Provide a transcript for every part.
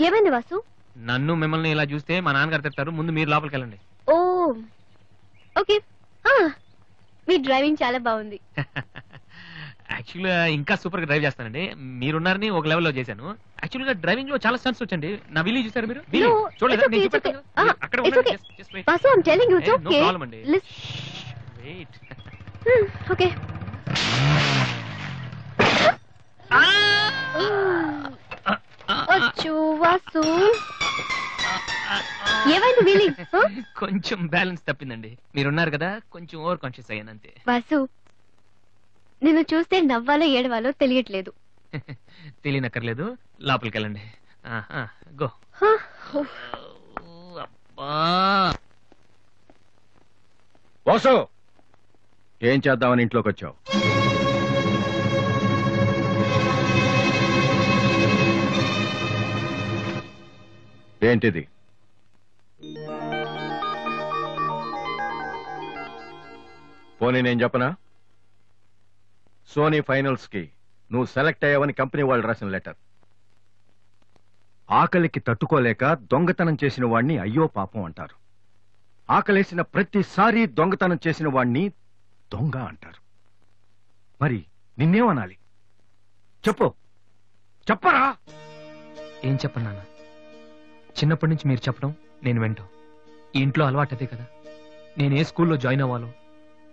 ఏమైంది వాసు? నన్ను మిమ్మల్ని ఇలా చూస్తే మా నాన్నగారు తిడతారు. ముందు మీరు లోపలికి వెళ్ళండి. ఓ ఓకే. మీ డ్రైవింగ్ చాలా బాగుంది. యాక్చువల్గా ఇంకా సూపర్ గా డ్రైవ్ చేస్తానండి. మీరున్నారని ఒక లెవెల్లో చేశాను. యాక్చువల్గా డ్రైవింగ్ లో చాలా స్టన్స్ వచ్చండి. నా విల్లి చూసారు మీరు? చూడలేదు. ఓకే. వాసు ఏమైంది విల్లి? కొంచెం బ్యాలెన్స్ తప్పిందండి. మీరున్నారు కదా, కొంచెం ఓవర్ కాన్షియస్ అయ్యాను అంతే. వాసు నిన్ను చూస్తే నవ్వాలో ఏడవాలో తెలియట్లేదు. తెలియనక్కర్లేదు, లోపలికి వెళ్ళండి. గో. వాసు, ఏం చేద్దామని ఇంట్లోకి వచ్చావు? ఏంటిది? పోనీ నేను చెప్పనా? సోనీ ఫైనల్స్ కి నువ్వు సెలెక్ట్ అయ్యావని కంపెనీ వాళ్ళు రాసిన లెటర్. ఆకలికి తట్టుకోలేక దొంగతనం చేసిన వాణ్ణి అయ్యో పాపం అంటారు. ఆకలేసిన ప్రతిసారి దొంగతనం చేసిన వాణ్ణి దొంగ అంటారు. మరి నిన్నేమనాలి చెప్పు, చెప్పరా? ఏం చెప్పను నాన్న, చిన్నప్పటి నుంచి మీరు చెప్పడం నేను వింటాం. ఈ ఇంట్లో అలవాటు అదే కదా. నేను ఏ స్కూల్లో జాయిన్ అవ్వాలో,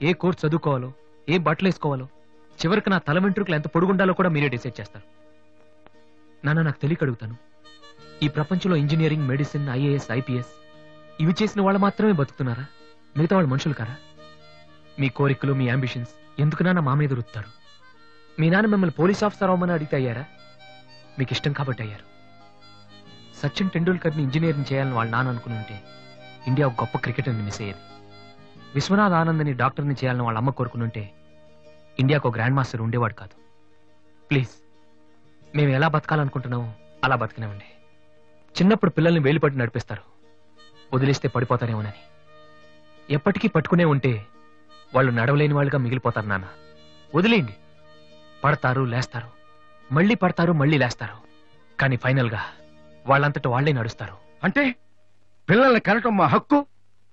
ఏ కోర్స్ చదువుకోవాలో, ఏ బట్టలు వేసుకోవాలో, చివరికి నా తల వెంట్రుకలు ఎంత పొడుగుండాలో కూడా మీరే డిసైడ్ చేస్తారు. నాన్న నాకు తెలియక అడుగుతాను, ఈ ప్రపంచంలో ఇంజనీరింగ్, మెడిసిన్, ఐఏఎస్, ఐపీఎస్ ఇవి చేసిన వాళ్ళు మాత్రమే బతుకుతున్నారా? మిగతా వాళ్ళు మనుషులు కారా? మీ కోరికలు, మీ అంబిషన్స్ ఎందుకు నాన్న మా మీద రుత్తారు? మీ నాన్న మిమ్మల్ని పోలీస్ ఆఫీసర్ అవ్వమని అడిగితే అయ్యారా? మీకు ఇష్టం కాబట్టి అయ్యారు. సచిన్ టెండూల్కర్ని ఇంజనీరింగ్ చేయాలని వాళ్ళ నాన్న అనుకుని ఉంటే ఇండియా ఒక గొప్ప క్రికెటర్ని మిస్ అయ్యేది. విశ్వనాథ్ ఆనంద్ని డాక్టర్ని చేయాలని వాళ్ళ అమ్మ కోరుకునుంటే ఇండియాకు గ్రాండ్ మాస్టర్ ఉండేవాడు కాదు. ప్లీజ్, మేము ఎలా బతకాలనుకుంటున్నామో అలా బతికినామండి. చిన్నప్పుడు పిల్లల్ని వేలుపట్టి నడిపిస్తారు, వదిలేస్తే పడిపోతారేమోనని. ఎప్పటికీ పట్టుకునే ఉంటే వాళ్ళు నడవలేని వాళ్ళుగా మిగిలిపోతారు. నాన్న వదిలేయండి. పడతారు, లేస్తారు, మళ్ళీ పడతారు, మళ్ళీ లేస్తారు, కానీ ఫైనల్ గా వాళ్ళంతట వాళ్లే నడుస్తారు. అంటే పిల్లల్ని కనటం మా హక్కు,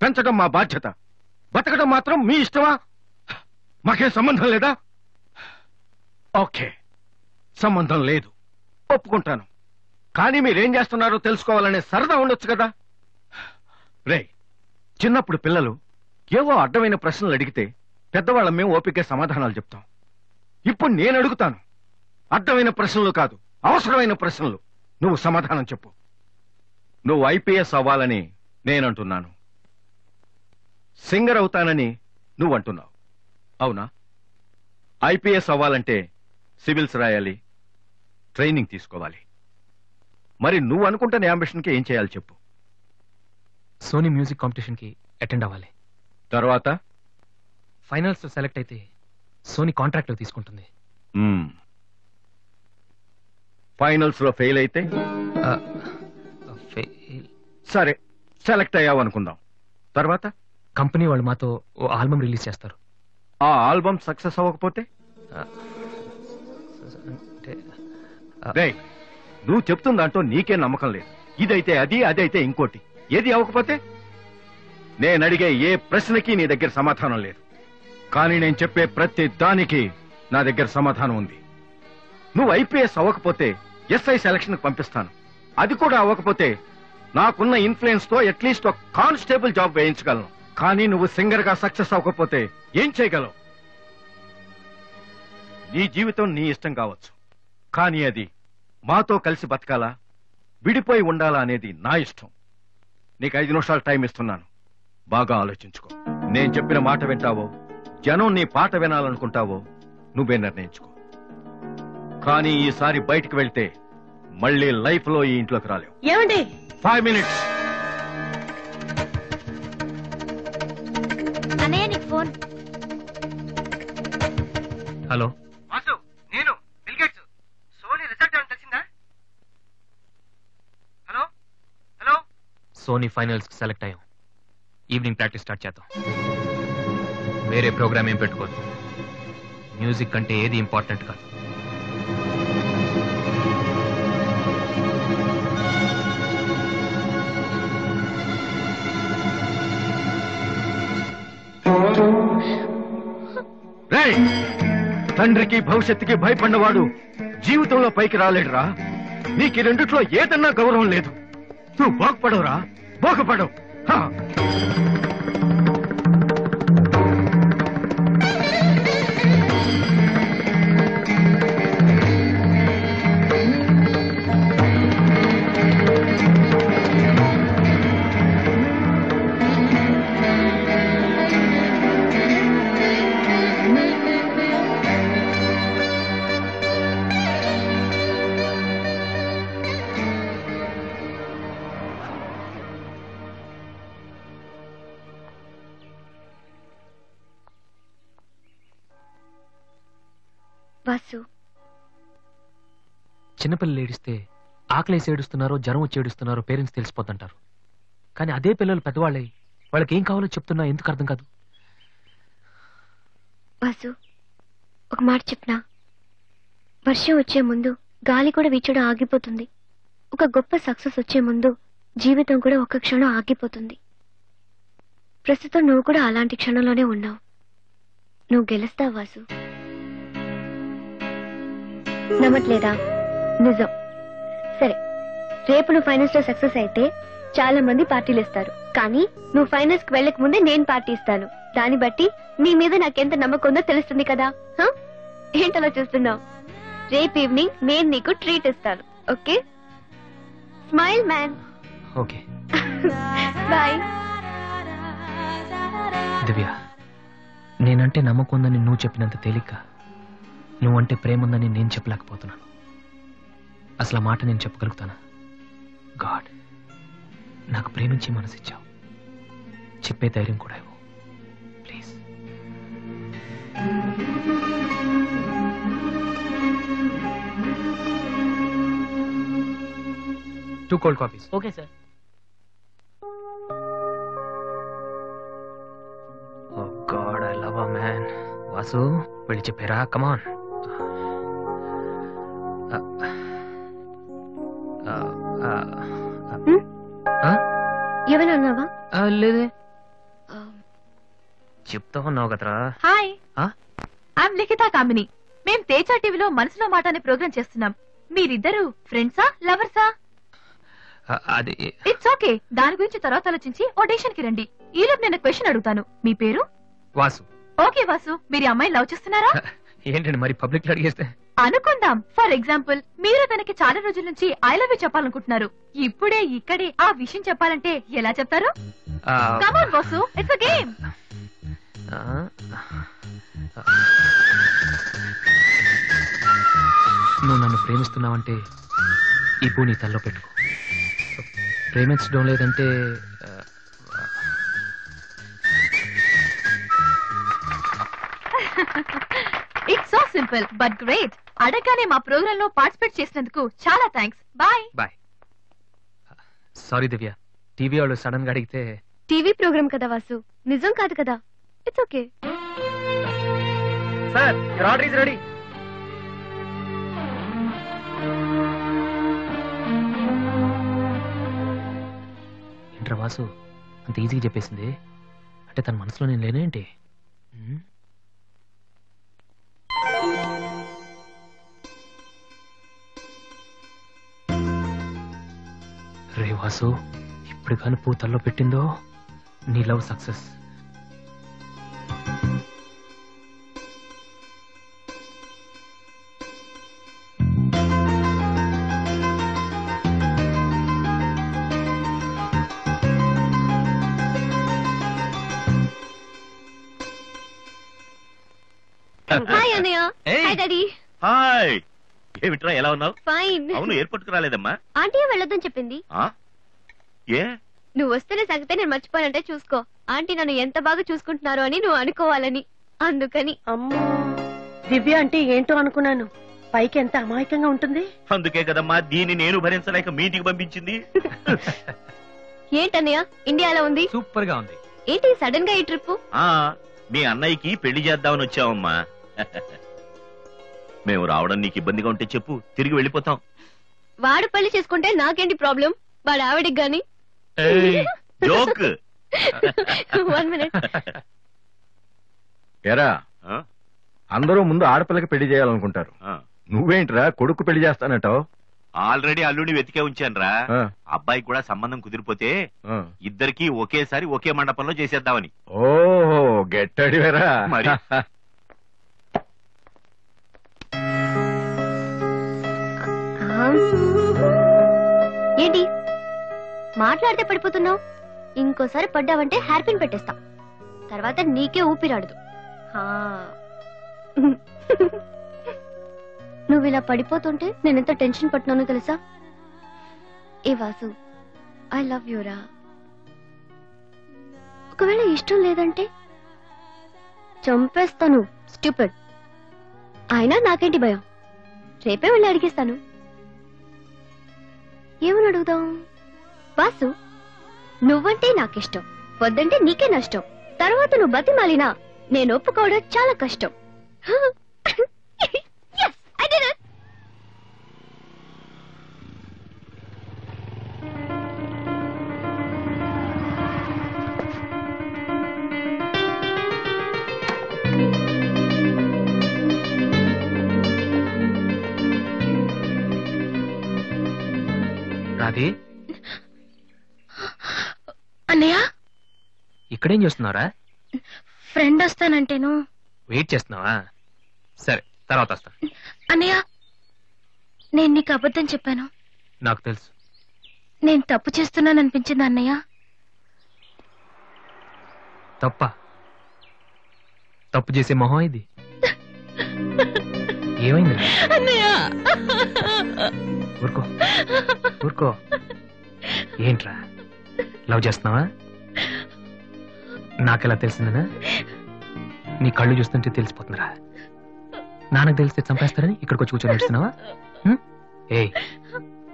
పెంచడం మా బాధ్యత, బతకడం మాత్రం మీ ఇష్టమా? మాకేం సంబంధం లేదా? ఓకే, సంబంధం లేదు, ఒప్పుకుంటాను. కానీ మీరేం చేస్తున్నారో తెలుసుకోవాలనే సరదా ఉండొచ్చు కదా. రే, చిన్నప్పుడు పిల్లలు ఏవో అడ్డమైన ప్రశ్నలు అడిగితే పెద్దవాళ్ళం మేము ఓపికగా సమాధానాలు చెప్తాం. ఇప్పుడు నేను అడుగుతాను, అడ్డమైన ప్రశ్నలు కాదు, అవసరమైన ప్రశ్నలు. నువ్వు సమాధానం చెప్పు. నువ్వు ఐపీఎస్ అవ్వాలని నేనంటున్నాను, సింగర్ అవుతానని నువ్వంటున్నావు, అవునా? ఐపీఎస్ అవ్వాలంటే సివిల్స్ రాయాలి, ట్రైనింగ్ తీసుకోవాలి. మరి నువ్వు అనుకుంటున్న అంబిషన్కి ఏం చేయాలి చెప్పు. సోనీ మ్యూజిక్ కాంపిటీషన్ కి అటెండ్ అవ్వాలి. తర్వాత ఫైనల్స్ లో సెలెక్ట్ అయితే సోనీ కాంట్రాక్ట్ లో తీసుకుంటుంది. ఫైనల్స్ లో ఫెయిల్ అయితే సరే, సెలెక్ట్ అయ్యావు అనుకుందాం. తర్వాత కంపెనీ వాళ్ళు మాతో ఓ ఆల్బమ్ రిలీజ్ చేస్తారు. ఆ ఆల్బమ్ సక్సెస్ అవ్వకపోతే నువ్వు చెప్తుందంటూ నీకే నమ్మకం లేదు. ఇదైతే అది, అదైతే ఇంకోటి. ఏది అవ్వకపోతే? నేను అడిగే ఏ ప్రశ్నకి నీ దగ్గర సమాధానం లేదు, కానీ నేను చెప్పే ప్రతి దానికి నా దగ్గర సమాధానం ఉంది. నువ్వు ఐపీఎస్ అవ్వకపోతే ఎస్ఐ సెలక్షన్ పంపిస్తాను. అది కూడా అవ్వకపోతే నాకున్న ఇన్ఫ్లుయెన్స్ తో అట్లీస్ట్ ఒక కానిస్టేబుల్ జాబ్ వేయించగలను. కానీ నువ్వు సింగర్ గా సక్సెస్ అవ్వకపోతే ఏం చేయగలవు? నీ జీవితం నీ ఇష్టం కావచ్చు, కానీ అది మాతో కలిసి బతకాలా, విడిపోయి ఉండాలా అనేది నా ఇష్టం. నీకు 5 నిమిషాలు టైం ఇస్తున్నాను, బాగా ఆలోచించుకో. నేను చెప్పిన మాట వింటావో, జనం నీ పాట వినాలనుకుంటావో నువ్వే నిర్ణయించుకో. కానీ ఈసారి బయటికి వెళ్తే మళ్ళీ లైఫ్ లో ఈ ఇంట్లోకి రాలేవు. ఏమండి? 5 మినిట్స్. అన్నయ్య నీకు ఫోన్. హలో వాసు, నేను బిల్ గేట్స్. సోనీ రిజల్ట్ ఏమైనా తెలిసిందా? Hello hello. సోనీ ఫైనల్స్ కి సెలెక్ట్ అయ్యాం. ఈవినింగ్ ప్రాక్టీస్ స్టార్ట్ చేద్దాం. వేరే ప్రోగ్రామ్ ఏం పెట్టుకోవద్దు. మ్యూజిక్ అంటే ఏది ఇంపార్టెంట్ కాదు. రేయ్, తండ్రికి భవిష్యత్తుకి భయపడినవాడు జీవితంలో పైకి రాలేడురా. నీకు ఈ రెండిట్లో ఏదన్నా గౌరవం లేదు. నువ్వు బాగుపడవురా, బాగుపడవు. వాసు, చిన్నపిల్లలు ఏడిస్తే ఆకలేసి ఏడుస్తున్నారో జ్వరం వచ్చి ఏడుస్తున్నారో పేరెంట్స్ తెలిసిపోతుంటారు. కానీ అదే పిల్లలు పెద్దవాళ్ళే వాళ్ళకి ఏం కావాలో చెప్తున్నా ఎందుకు అర్థం కాదు? వాసు, ఒక మాట చెప్పనా? వర్షం వచ్చే ముందు గాలి కూడా వీచడం ఆగిపోతుంది. ఒక గొప్ప సక్సెస్ వచ్చే ముందు జీవితం కూడా ఒక్క క్షణం ఆగిపోతుంది. ప్రస్తుతం నువ్వు కూడా అలాంటి క్షణంలోనే ఉన్నావు. నువ్వు గెలుస్తావు వాసు. నమ్మట్లేదా? నిజం. సరే, రేపు నువ్వు ఫైనల్స్ లో సక్సెస్ అయితే చాలా మంది పార్టీలు ఇస్తారు. కానీ నువ్వు ఫైనల్స్ కి వెళ్ళక ముందే నేను పార్టీ ఇస్తాను. దాన్ని బట్టి నీ మీద నాకెంత నమ్మకం ఉందో తెలుస్తుంది కదా. ఏంటలా చూస్తున్నావు? రేపు ఈవినింగ్ నేను నీకు ట్రీట్ ఇస్తాను. Okay? Smile man. Okay bye. Divya, నేనంటే నమ్మకం ఉందని నువ్వు చెప్పినంత తేలిక నువ్వంటే ప్రేమ ఉందని నేను చెప్పలేకపోతున్నాను. అసలు ఆ మాట నేను చెప్పగలుగుతానా? గాడ్, నాకు ప్రేమించి మనసిచ్చావు. చెప్పే ధైర్యం కూడా ఇవ్వు please. Two cold coffees. Okay sir. Oh God, I love a man. Vasu, వెళ్ళి చెప్పారా? కమాన్. ఏమైనా అన్నావా? లేదే, చెప్తా ఉన్నావు కదరా. Hi, I'm Likhitha Kamini. మేం తేజ టీవీలో మనసులో మాట అనే ప్రోగ్రామ్ చేస్తున్నాం. మీరిద్దరు ఫ్రెండ్సా, లవర్సా? అది ఇట్స్ ఓకే, దాని గురించి తర్వాత ఆలోచించి ఆడిషన్ కి రండి. ఈలోపు నేను క్వశ్చన్ అడుగుతాను. మీ పేరు? వాసు. ఓకే వాసు, మీరు అమ్మాయి లవ్ చేస్తున్నారా? ఏంటండి మరి పబ్లిక్ లో అడిగేస్తే? అనుకుందాం. ఫర్ ఎగ్జాంపుల్, మీరు తనకి చాలా రోజుల నుంచి ఐ లవ్ యూ చెప్పాలనుకుంటున్నారు. ఇప్పుడే ఇక్కడే ఆ విషయం చెప్పాలంటే ఎలా చెప్తారు? కమాన్ వాసు, ఇట్స్ అ గేమ్. నువ్వు నన్ను ప్రేమిస్తున్నావంటే ఈ పూ నీ తల్లో పెట్టుకో. ప్రేమించడం లేదంటే it's so simple but great. అడగగానే మా ప్రోగ్రామ్ లో పార్టిసిపేట్ చేసినందుకు చాలా థ్యాంక్స్. బాయ్. బాయ్. సారీ దివ్య, టీవీ వాళ్ళు సడన్ గా అడిగితే. టీవీ ప్రోగ్రామ్ కదా వాసు, నిజం కాదు కదా. It's okay. Sir, your order is ready. ఏంట్రా వాసు, అంత ఈజీగా చెప్పేసింది? అంటే తన మనసులో నేను లేనేంటి? రే వాసు, ఇప్పుడు కానీ పూతల్లో పెట్టిందో నీ లవ్ సక్సెస్. హాయ్ అన్నయ్య. Hi daddy. హాయ్. ఏమిట్రా, ఎలా ఉన్నావు? ఫైన్. అవును, ఎయిర్పోర్ట్ కు రాలేదమ్మా? ఆంటీ వెళ్ళొద్దని చెప్పింది. ఏ, నువ్వు వస్తున్న సంగతే నేను మర్చిపోయానంటే చూసుకో. ఆంటీ నన్ను ఎంత బాగా చూసుకుంటున్నారో అని నువ్వు అనుకోవాలని, అందుకని. అమ్మో, దివ్య అంటే ఏంటో అనుకున్నాను. పైకి ఎంత అమాయకంగా ఉంటుంది. అందుకే కదమ్మా దీన్ని నేను భరించలేక మీ ఇంటికి పంపించింది. ఏంటన్నయ్య, ఇండియా ఎలా ఉంది? సూపర్ గా ఉంది. ఏంటి సడన్ గా ఈ ట్రిప్? మీ అన్నయ్యకి పెళ్లి చేద్దామని వచ్చావమ్మా. మేము రావడం నీకు ఇబ్బందిగా ఉంటే చెప్పు, తిరిగి వెళ్ళిపోతాం. వాడు పెళ్లి చేసుకుంటే నాకేంటి ప్రాబ్లం? వాడు ఆవిడికి గాని. జోక్. 1 minute. ఎరా, అందరూ ముందు ఆడపిల్లకి పెళ్లి చేయాలనుకుంటారు. నువ్వేంట్రా కొడుకు పెళ్లి చేస్తానటావు? ఆల్రెడీ అల్లుని వెతికే ఉంచానురా. అబ్బాయికి కూడా సంబంధం కుదిరిపోతే ఇద్దరికి ఒకేసారి ఒకే మండపంలో చేసేద్దామని. ఓహో గెట్టడివేరా మరి. ఏంటి మాట్లాడితే పడిపోతున్నావు? ఇంకోసారి పడ్డావంటే హెయిర్ పిన్ పెట్టేస్తా. తర్వాత నీకే ఊపిరాడదు. నువ్వు ఇలా పడిపోతుంటే నేనెంత టెన్షన్ పట్టినానో తెలుసా? ఏ వాసు, ఐ లవ్ యూరా. ఒకవేళ ఇష్టం లేదంటే చంపేస్తాను. స్టూపిడ్. అయినా నాకేంటి భయం? రేపే వెళ్ళి అడిగిస్తాను. ఏమని అడుగుదాం? వాసు, నువ్వంటే నాకిష్టం, వద్దంటే నీకే నష్టం. తర్వాత నువ్వు బతిమాలినా నేను ఒప్పుకోవడం చాలా కష్టం. Yes, I did it. Radhe, అన్నయ్య ఇక్కడేం చేస్తున్నారా? ఫ్రెండ్ వస్తానంటేను. వెయిట్ చేస్తున్నావా? సరే, తర్వాత వస్తా. అన్నయ్య, నేను నీకు అబద్ధం చెప్పాను. నాకు తెలుసు. నేను తప్పు చేస్తున్నాను అనిపించింది అన్నయ్య. తప్పు చేసే మొహం ఇది. ఏమైంది? అన్నయ్య, ఊరుకో ఊరుకో. ఏంట్రా, లవ్ చేస్తున్నావా? నాకెలా తెలిసిందనా? నీ కళ్ళు చూస్తుంటే తెలిసిపోతుందిరా. నాన్నకు తెలిస్తే చంపేస్తారని ఇక్కడికి వచ్చి కూర్చొని నడుస్తున్నావా? ఏయ్,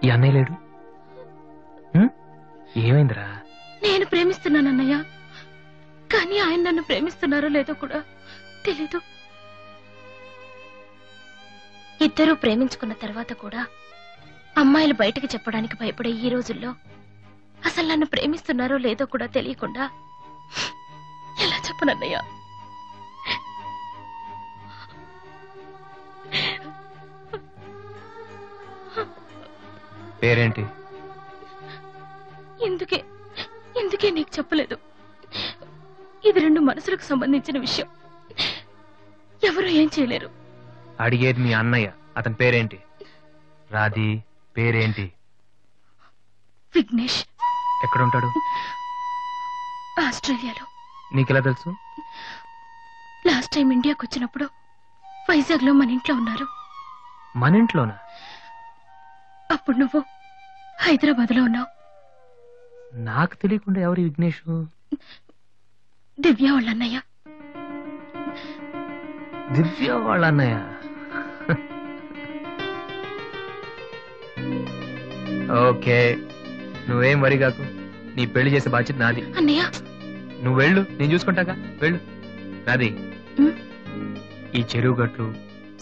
ఈ అన్నయ్య లేడు. ఏమైందిరా? నేను ప్రేమిస్తున్నాను అన్నయ్య, కానీ ఆయన నన్ను ప్రేమిస్తున్నారో లేదో కూడా తెలీదు. ఇద్దరూ ప్రేమించుకున్న తర్వాత కూడా అమ్మాయిలు బయటకు చెప్పడానికి భయపడే ఈ రోజుల్లో అసలు నన్ను ప్రేమిస్తున్నారో లేదో కూడా తెలియకుండా ఎలా చెప్పనన్నయ్య? పేరేంటి? ఎందుకే నీకు చెప్పలేదు. ఇది రెండు మనసులకు సంబంధించిన విషయం. ఎవరు ఏం చేయలేరు. అడిగేది మీ అన్నయ్య. అతని పేరేంటి? రాధి పేరేంటి? విఘ్నేష్. ఎక్కడుంటాడు? ఆస్ట్రేలియాలో. నీకెలా తెలుసు? లాస్ట్ టైం ఇండియాకి వచ్చినప్పుడు వైజాగ్ లో మన ఇంట్లో ఉన్నారు. మన ఇంట్లోనా? అప్పుడు నువ్వు హైదరాబాద్ లో ఉన్నావు. నాకు తెలియకుండా ఎవరు విఘ్నేష్? దివ్య వాళ్ళ అన్నయ్య. దివ్య వాళ్ళ అన్నయ్య. ఓకే, నువ్వేం వరి కాకు. నీ పెళ్లి చేసే బాధ్యత నాది. అన్నయ్య, నువ్వు వెళ్ళు, నేను చూసుకుంటాగా. వెళ్ళు. నాది ఈ చెరువు గట్లు,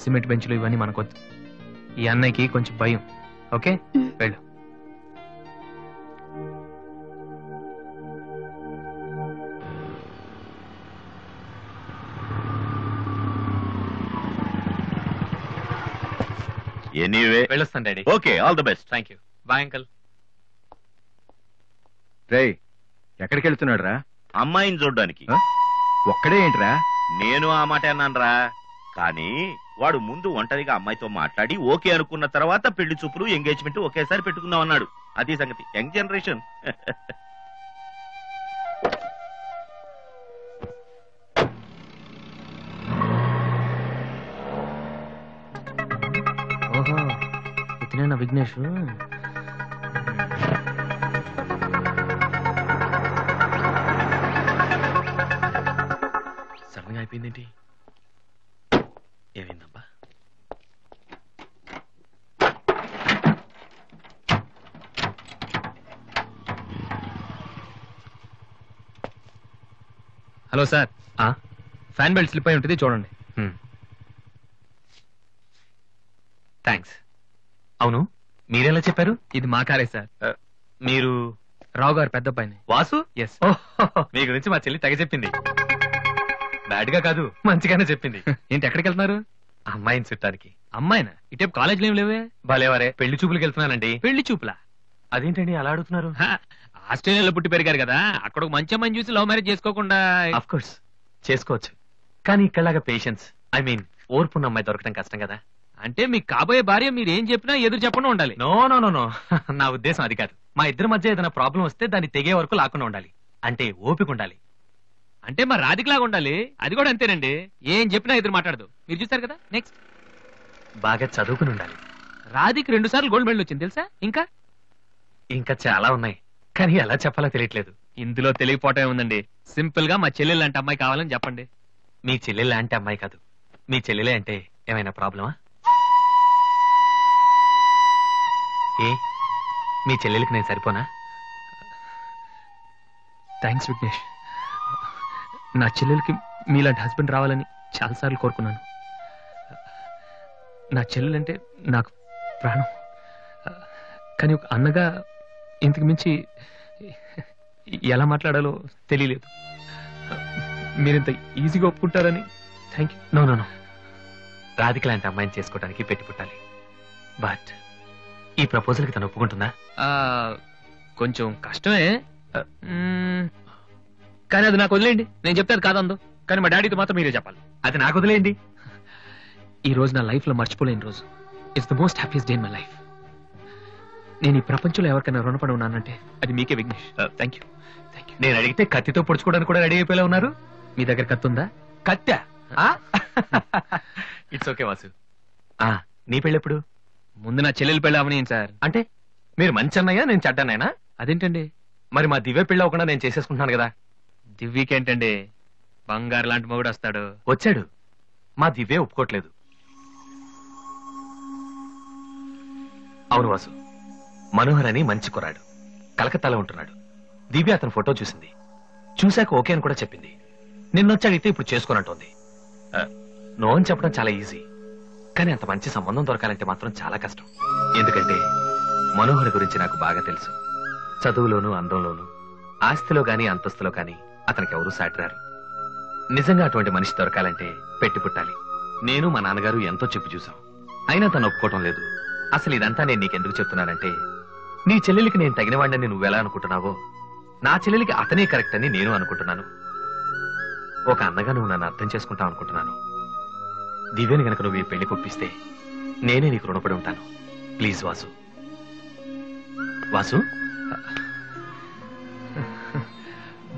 సిమెంట్ బెంచ్లు ఇవన్నీ మనకొద్దు. ఈ అన్నయ్యకి కొంచెం భయం. ఓకే, వెళ్ళు. ఎనీవే వెళ్ళొస్తాను daddy. Okay, all the best. Thank you. Bye uncle. రేయ్, ఎక్కడికి వెళ్తున్నాడు రా? అమ్మాయిని చూడ్డానికి. ఒక్కడే ఏంట్రా? నేను ఆ మాట అన్నానురా. కానీ వాడు ముందు ఒంటరిగా అమ్మాయితో మాట్లాడి ఓకే అనుకున్న తర్వాత పెళ్లి చూపులు, ఎంగేజ్మెంట్ ఒకేసారి పెట్టుకుందాం అన్నాడు. అది సంగతి. Young generation. ఓహో, ఇతనేనా విఘ్నేష్? సడన్ గా అయిపోయిందేంటి? ఏమైందబ్బా? Hello sir, fan belt slip అయి ఉంటుంది, చూడండి. థ్యాంక్స్. అవును, మీరెలా చెప్పారు? ఇది మా కారే సార్. మీరు రావు గారు పెద్ద అబ్బాయిని. వాసు? ఎస్. మీ గురించి మా చెల్లి తెగ చెప్పింది. బ్యాడ్ గా కాదు, మంచిగానే చెప్పింది. ఏంటి ఎక్కడికి వెళ్తున్నారు? అమ్మాయిని చుట్టానికి. అమ్మాయినా? ఇటేపు కాలేజీలో ఏం లేవే? భలేవారే, పెళ్లి చూపులకు వెళ్తున్నానండి. పెళ్లి చూపులా? అదేంటండి అలా అడుగుతున్నారు? ఆస్ట్రేలియాలో పుట్టి పెరిగారు కదా, అక్కడ ఒక మంచి అమ్మాయిని చూసి లవ్ మ్యారేజ్ చేసుకోకుండా? అఫ్ కోర్స్ చేసుకోవచ్చు, కానీ ఇక్కడలాగా పేషెన్స్ ఐ మీన్ ఓర్పున్న అమ్మాయి దొరకడం కష్టం కదా. అంటే మీకు కాబోయే భార్య మీరు ఏం చెప్పినా ఎదురు చెప్పకుండా ఉండాలి. నో నో నో నో నా ఉద్దేశం అది కాదు. మా ఇద్దరి మధ్య ఏదైనా ప్రాబ్లం వస్తే దాన్ని తెగే వరకు లాకుండా ఉండాలి. అంటే ఓపిక ఉండాలి. అంటే మరి రాధికలాగా ఉండాలి. అది కూడా అంతేనండి, ఏం చెప్పినా ఎదురు మాట్లాడదు. మీరు చూస్తారు కదా. నెక్స్ట్, బాగా చదువుకుని ఉండాలి. రాధికి 2 సార్లు గోల్డ్ మెడల్ వచ్చింది తెలుసా? ఇంకా చాలా ఉన్నాయి, కానీ ఎలా చెప్పాలో తెలియట్లేదు. ఇందులో తెలియపోవటం ఉందండి. సింపుల్ గా మా చెల్లెలు లాంటి అమ్మాయి కావాలని చెప్పండి. మీ చెల్లెలు లాంటి అమ్మాయి కాదు, మీ చెల్లెలే అంటే ఏమైనా ప్రాబ్లమా? ఏ మీ చెల్లెలికి నేను సరిపోనా? థ్యాంక్స్ విఘ్నేష్. నా చెల్లెలకి మీలాంటి హస్బెండ్ రావాలని చాలాసార్లు కోరుకున్నాను. నా చెల్లెలంటే నాకు ప్రాణం. కానీ ఒక అన్నగా ఇంతకు మించి ఎలా మాట్లాడాలో తెలియలేదు. మీరింత ఈజీగా ఒప్పుకుంటారని thank you. No no no, Radhika లాంటి అమ్మాయిని చేసుకోవడానికి పెట్టి పుట్టాలి. బట్ ఈ ప్రపోజల్కి తను ఒప్పుకుంటుందా? కొంచెం కష్టమే, కానీ అది నాకు వదిలేయండి. నేను చెప్తే అది కాదందు, కానీ మా డాడీతో మాత్రం మీరే చెప్పాలి. అది నాకు వదిలేయండి. ఈ రోజు నా లైఫ్ లో మర్చిపోలేని రోజు. It's the most happiest day in my life. నేను ఈ ప్రపంచంలో ఎవరికైనా రుణపడి ఉన్నానంటే అది మీకే విఘ్నేష్. Thank you. నేను అడిగితే కత్తితో పొడుచుకోవడానికి కూడా రెడీ అయిపోయేలా ఉన్నారు. మీ దగ్గర కత్తి ఉందా? కత్తా? It's okay Vasu. నీ పెళ్ళెప్పుడు? ముందు నా చెల్లెలు పెళ్ళి అవనీయండి సార్. అంటే మీరు మంచి అన్నయ్యా, నేను చెడ్డన్నయ్యనా? అదేంటండి? మరి మా దివ్య పెళ్ళి అవ్వకుండా నేను చేసేసుకుంటున్నాను కదా. దివ్యకేంటండి, బంగారు లాంటి మొగుడు వస్తాడు. వచ్చాడు, మా దివ్య ఒప్పుకోట్లేదు. అవును వాసు, మనోహర్ అని మంచి కుర్రాడు, కలకత్తాలో ఉంటున్నాడు. దివ్య అతని ఫోటో చూసింది, చూశాక ఓకే అని కూడా చెప్పింది. నిన్నొచ్చి అడిగితే ఇప్పుడు చేసుకోనంటోంది. నో అని చెప్పడం చాలా ఈజీ, కానీ అంత మంచి సంబంధం దొరకాలంటే మాత్రం చాలా కష్టం. ఎందుకంటే మనోహర్ గురించి నాకు బాగా తెలుసు. చదువులోను, అందంలోను, ఆస్తిలో గాని అంతస్తులో గాని అతనికి ఎవరూ సాటిరారు. నిజంగా అటువంటి మనిషి దొరకాలంటే పెట్టి పుట్టాలి. నేను మా నాన్నగారు ఎంతో చెప్పి చూసాం, అయినా తను ఒప్పుకోవటం లేదు. అసలు ఇదంతా నేను నీకెందుకు చెప్తున్నానంటే, నీ చెల్లెలికి నేను తగినవాడిని నువ్వెలా అనుకుంటున్నావో, నా చెల్లెలికి అతనే కరెక్ట్ అని నేను అనుకుంటున్నాను. ఒక అన్నగా నువ్వు నన్ను అర్థం చేసుకుంటావు అనుకుంటున్నాను. దివ్యని గనక నువ్వు ఈ పెళ్లి కొప్పిస్తే నేనే నీకు రుణపడి ఉంటాను. ప్లీజ్ వాసు. వాసు,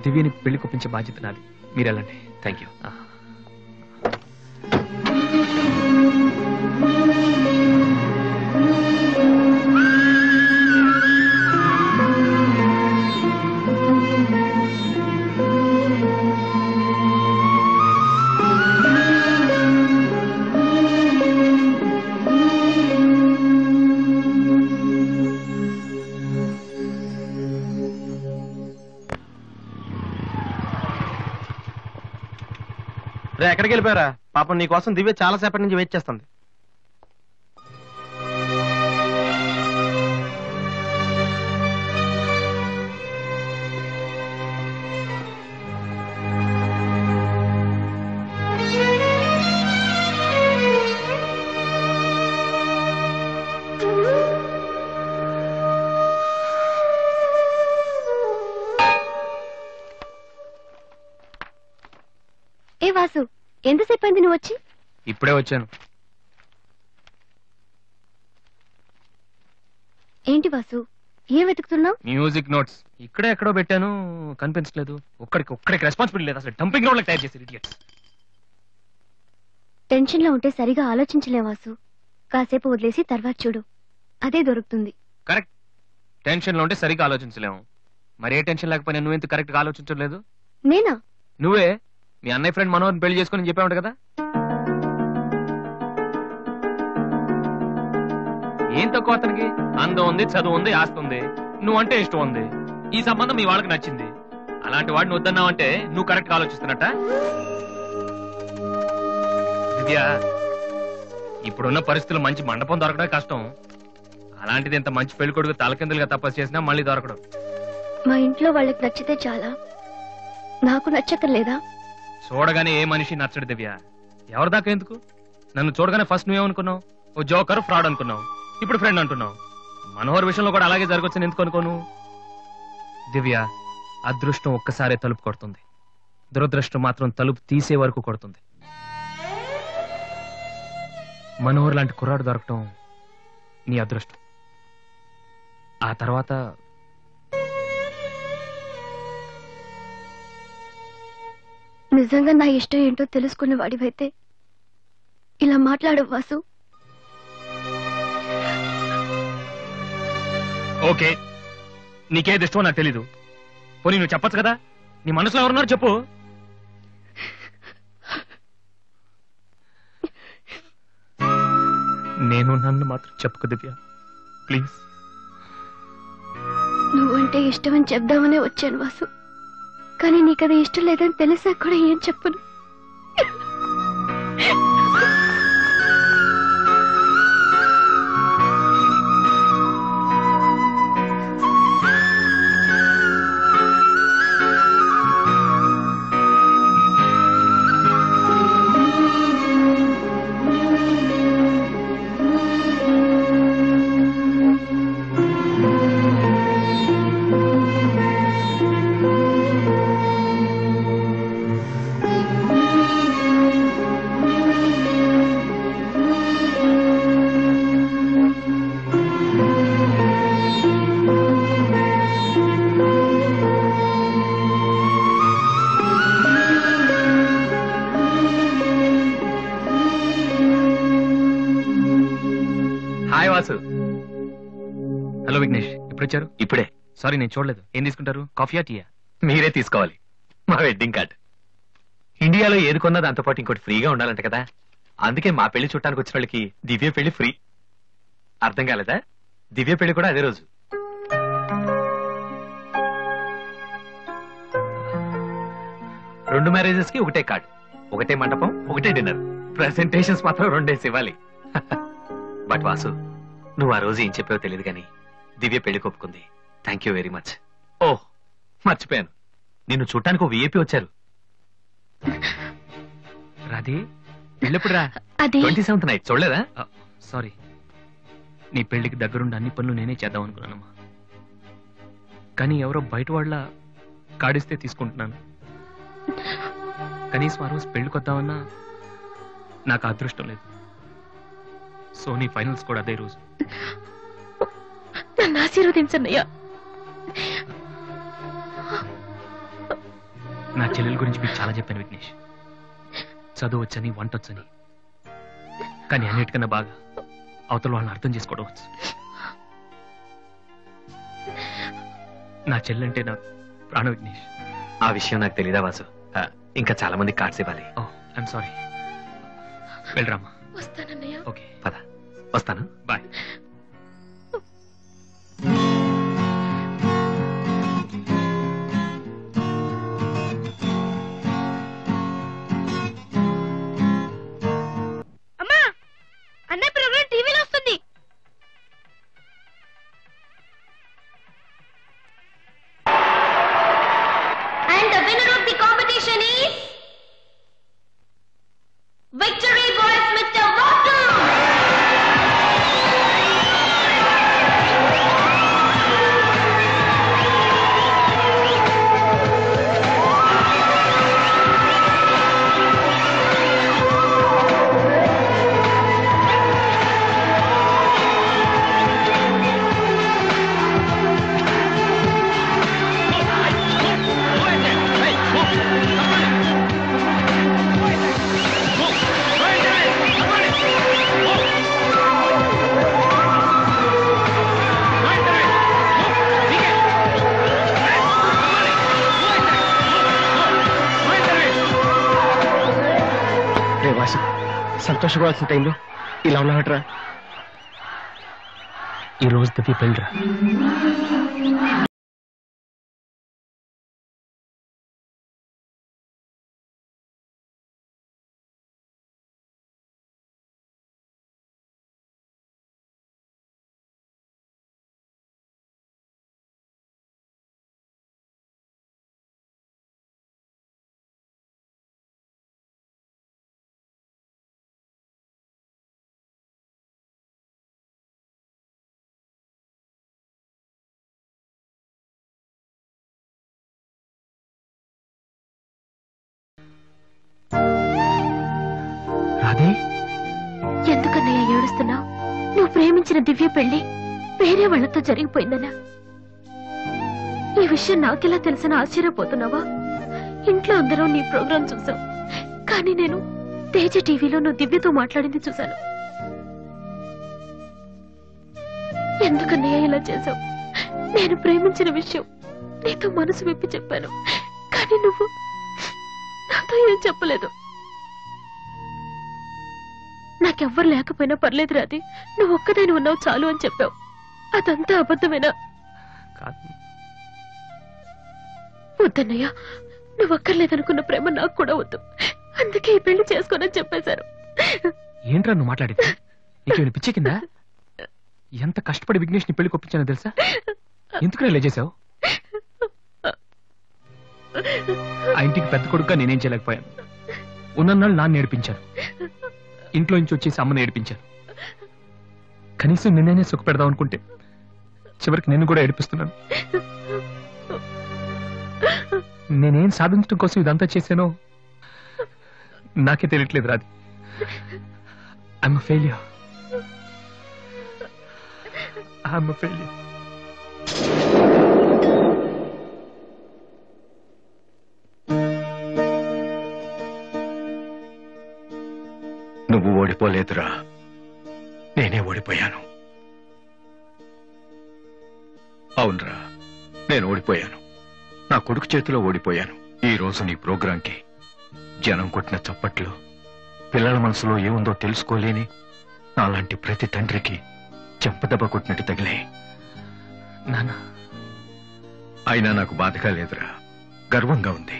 దివ్యని పెళ్లి కొప్పించే బాధ్యత నాది. మీరు వెళ్ళండి. Thank you. ఎక్కడికి వెళ్ళిపోయారా? పాపం నీకోసం దివ్య చాలా సేపటి నుంచి వెయిట్ చేస్తుంది. ఏ వాసు, ఎంతసేపు అయింది నువ్వు వచ్చి? ఇప్పుడే వచ్చాను. ఏంటి వాసు, ఏం వెతుకుతున్నావు? మ్యూజిక్ నోట్స్ ఇక్కడే ఎక్కడో పెట్టాను, కనిపించలేదు. ఒక్కడికి రెస్పాన్సిబిలిటీ లేదు. అసలు డంపింగ్ గ్రౌండ్ తయారు చేసి ఇడియట్స్. టెన్షన్ లో ఉంటే సరిగా ఆలోచించలే వాసు. కాసేపు వదిలేసి తర్వాత చూడు, అదే దొరుకుతుంది. కరెక్ట్. టెన్షన్ లో ఉంటే సరిగా ఆలోచించలేము. మరి ఏ టెన్షన్ లేకపోయినా నువ్వెంత కరెక్ట్ గా ఆలోచించలేదు? నేనా? నువ్వే మీ అన్నయ్య ఫ్రెండ్ మనోహర్ని పెళ్లి చేసుకుని చెప్పావు కదా. ఏం తక్కువ అతనికి? అందం ఉంది, చదువు ఉంది, ఆస్తి ఉంది, నువ్వంటే ఇష్టం ఉంది. ఈ సంబంధం మీ వాళ్ళకి నచ్చింది. అలాంటి వాడిని వద్దన్నావంటే నువ్వు కరెక్ట్ గా ఆలోచిస్తున్నట్ట. దివ్య, ఇప్పుడున్న పరిస్థితుల్లో మంచి మండపం దొరకడం కష్టం. అలాంటిది ఇంత మంచి పెళ్లి కొడుకు తలకిందులుగా తపస్సు చేసినా మళ్ళీ దొరకడం. మా ఇంట్లో వాళ్ళకి నచ్చితే చాలా, నాకు నచ్చక్కర్లేదా? చూడగానే ఏ మనిషి నచ్చడు దివ్య. ఎవరి దాకా ఎందుకు? నన్ను చూడగానే ఫస్ట్ నువ్వేమనుకున్నావు? ఓ జోకర్, ఫ్రాడ్ అనుకున్నావు. ఇప్పుడు ఫ్రెండ్ అంటున్నావు. మనోహర్ విషయంలో కూడా అలాగే జరగొచ్చని ఎందుకు అనుకోను? దివ్య, అదృష్టం ఒక్కసారే తలుపు కొడుతుంది, దురదృష్టం మాత్రం తలుపు తీసే వరకు కొడుతుంది. మనోహర్ లాంటి కుర్రాడు దొరకటం నీ అదృష్టం. ఆ తర్వాత నిజంగా నా ఇష్టం ఏంటో తెలుసుకునే వాడివైతే ఇలా మాట్లాడు వాసు. ఓకే, నీకేది ఇష్టమో నాకు తెలీదు. పోనీ నువ్వు చెప్పచ్చు కదా, నీ మనసులో ఎవరున్నారు చెప్పు. నేను నన్ను మాత్రం చెప్పుకు దివ్య, ప్లీజ్. నువ్వంటే ఇష్టమని చెప్దామనే వచ్చాను వాసు, కానీ నీకది ఇష్టం లేదని తెలిసా కూడా ఏం చెప్పను. హలో విఘ్నేష్, ఇప్పుడు వచ్చారు? ఇప్పుడే. సారీ, నేను చూడలేదు. ఏం తీసుకుంటారు, కాఫీయా టీయా? మీరే తీసుకోవాలి. మా వెడ్డింగ్ కార్డ్. ఇండియాలో ఏది కొన్నా దాంతో పాటు ఇంకోటి ఫ్రీగా ఉండాలంట కదా, అందుకే మా పెళ్లి చుట్టానికి వచ్చిన వాళ్ళకి దివ్య పెళ్లి ఫ్రీ. అర్థం కాలేదా? దివ్య పెళ్లి కూడా అదే రోజు. రెండు మ్యారేజెస్ కి ఒకటే కార్డ్, ఒకటే మండపం, ఒకటే డిన్నర్. ప్రెసెంటేషన్స్ మాత్రం రెండేసి ఇవ్వాలి. బట్ వాసు, నువ్వు ఆ రోజు ఏం చెప్పావో తెలియదు కానీ దివ్య పెళ్లి ఒప్పుకుంది. Thank you very much. Oh, మర్చిపోయాను, నిన్ను చూడటానికి ఒక విఐపి వచ్చారు. రాధే, పెళ్ళెప్పుడు రా? 27th నైట్ చూడలేదా? సారీ, నీ పెళ్లికి దగ్గరుండి అన్ని పనులు నేనే చేద్దాం అనుకున్నానమ్మా. కానీ ఎవరో బయట వాళ్ళ కాడిస్తే తీసుకుంటున్నాను. కనీసం ఆ రోజు పెళ్లికి వద్దామన్నా నాకు అదృష్టం లేదు. సో నీ ఫైనల్స్ కూడా అదే రోజు. నన్ను ఆశీర్వదించన్నయ్యా. నా చెల్లెల గురించి మీకు చాలా చెప్పాను విఘ్నేష్. చదువు వచ్చని, వంట వచ్చని, కానీ అన్నిటికన్నా బాగా అవతల వాళ్ళని అర్థం చేసుకోవడం వచ్చు. నా చెల్లెంటే నాకు ప్రాణ విఘ్నేష్. ఆ విషయం నాకు తెలీదా వాసు? ఇంకా చాలా మంది కార్డ్స్ ఇవ్వాలి. ఓహ్, ఐఎమ్ సారీ. వెళ్ళరామా. వస్తానన్నయ్య. ఓకే, పద, వస్తాను. బాయ్. అమ్మా, అన్నయ్య ప్రోగ్రాం టీవీలో వస్తుంది. And the winner of the competition is Victory Boys, Mr. Vasu. సంతోషపడాల్సిన టైంలో ఇలా ఉన్నాడరా. ఈ రోజు దివ్య పెళ్ళిరా. రాధే, ఎందుకన్నయ్య ఏడుస్తున్నావు? నువ్వు ప్రేమించిన దివ్య పెళ్లి వేరే వాళ్లతో జరిగిపోయిందనా? ఈ విషయం నాకెలా తెలిసిన ఆశ్చర్యపోతున్నావా? ఇంట్లో అందరూ నీ ప్రోగ్రాం చూసాం, కానీ నేను తేజ టీవీలో నువ్వు దివ్యతో మాట్లాడింది చూశాను. ఎందుకన్నయ్య ఇలా చేశావు? నేను ప్రేమించిన విషయం నీతో మనసు విప్పి చెప్పాను, కానీ నువ్వు నాతో ఏం చెప్పలేదు. నాకెవ్వరు లేకపోయినా పర్లేదు రాది, నువ్వు ఒక్కదాని ఉన్నావు చాలు అని చెప్పావు. అదంతా అబద్ధమేనా? వద్దన్నయ్య, నువ్వు అక్కర్లేదనుకున్న ప్రేమ నాకు కూడా వద్దు. అందుకే ఈ పెళ్లి చేసుకోనని చెప్పేశారు. ఏంట్రా నువ్వు మాట్లాడింది? నీకేమైనా పిచ్చి కిందా? ఎంత కష్టపడి విఘ్నేష్ ని పెళ్లి కొప్పించానో తెలుసా? ఎందుకు ఇలా చేసావు? ఆ ఇంటికి పెద్ద కొడుకుగా నేనేం చేయలేకపోయాను. ఉన్నన్నాళ్ళు నాన్న నేర్పించాను, ఇంట్లో నుంచి వచ్చేసి అమ్మని ఏడిపించాను. కనీసం నిన్నే సుఖ పెడదాం అనుకుంటే చివరికి నిన్ను కూడా ఏడిపిస్తున్నాను. నేనేం సాధించడం కోసం ఇదంతా చేశానో నాకే తెలియట్లేదు Radhi. I'm a failure. I'm a failure. నువ్వు ఓడిపోలేదురా, నేనే ఓడిపోయాను. అవునరా, నేను ఓడిపోయాను. నా కొడుకు చేతిలో ఓడిపోయాను. ఈ రోజు నీ ప్రోగ్రాంకి జనం కొట్టిన చప్పట్లు పిల్లల మనసులో ఏముందో తెలుసుకోలేని నాలాంటి ప్రతి తండ్రికి చెంపదెబ్బ కొట్టినట్టు తగిలే. నాన్న, అయినా నాకు బాధగా లేదురా, గర్వంగా ఉంది.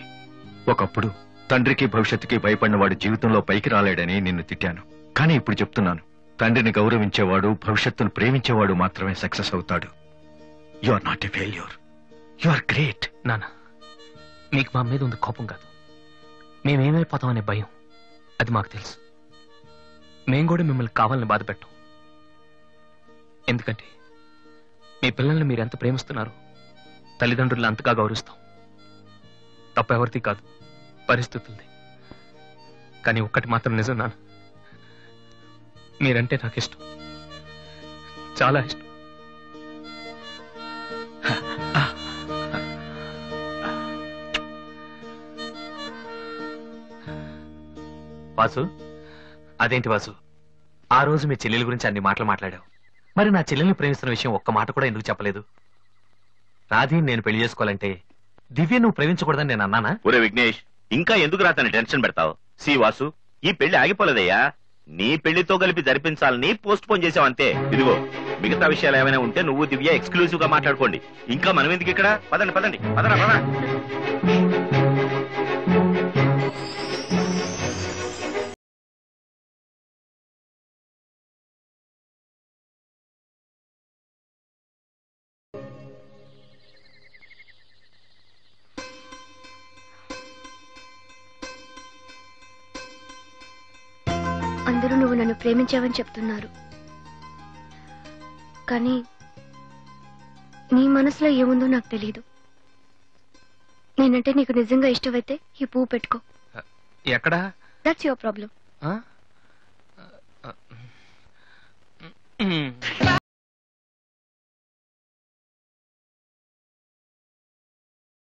ఒకప్పుడు తండ్రికి భవిష్యత్తుకి భయపడిన వాడి జీవితంలో పైకి రాలేడని నిన్ను తిట్టాను. కానీ ఇప్పుడు చెప్తున్నాను, తండ్రిని గౌరవించేవాడు, భవిష్యత్తును ప్రేమించేవాడు మాత్రమే సక్సెస్ అవుతాడు. You are not a failure, you are great. నాన్న, నీకు మా మీద ఉంది కోపం కాదు, మేమేమైపోతామనే భయం. అది మాకు తెలుసు. మేం కూడా మిమ్మల్ని కావాలని బాధ పెట్టం. ఎందుకంటే మీ పిల్లల్ని మీరు ఎంత ప్రేమిస్తున్నారు, తల్లిదండ్రులను అంతగా గౌరవిస్తాం. తప్పెవరిది కాదు, పరిస్థితులది. కానీ ఒక్కటి మాత్రం నిజం నాన్న, మీరంటే నాకు ఇష్టం, చాలా ఇష్టం. వాసు, అదేంటి వాసు, ఆ రోజు మీ చెల్లెల గురించి అన్ని మాటలు మాట్లాడావు. మరి నా చెల్లెల్ని ప్రేమిస్తున్న విషయం ఒక్క మాట కూడా ఎందుకు చెప్పలేదు? రాధీని నేను పెళ్లి చేసుకోవాలంటే దివ్య నువ్వు ప్రేమించకూడదని నేను అన్నానా? ఒరే విఘ్నేష్, ఇంకా ఎందుకు రాతని టెన్షన్ పెడతావు? సి వాసు, ఈ పెళ్లి ఆగిపోలేదయ్యా. నీ పెళ్లితో కలిపి జరిపించాలని పోస్ట్ పోన్ చేసావంతే. ఇదిగో, మిగతా విషయాలు ఏమైనా ఉంటే నువ్వు దివ్య ఎక్స్క్లూజివ్ గా మాట్లాడుకోండి. ఇంకా మనం ఎందుకు ఇక్కడ? పదండి పదండి, పదరా పదరా. అందరూ నువ్వు నన్ను ప్రేమించావని చెప్తున్నారు, కానీ నీ మనసులో ఏముందో నాకు తెలియదు. నేనంటే నీకు నిజంగా ఇష్టమైతే ఈ పువ్వు పెట్టుకో. ఎక్కడా? That's your problem.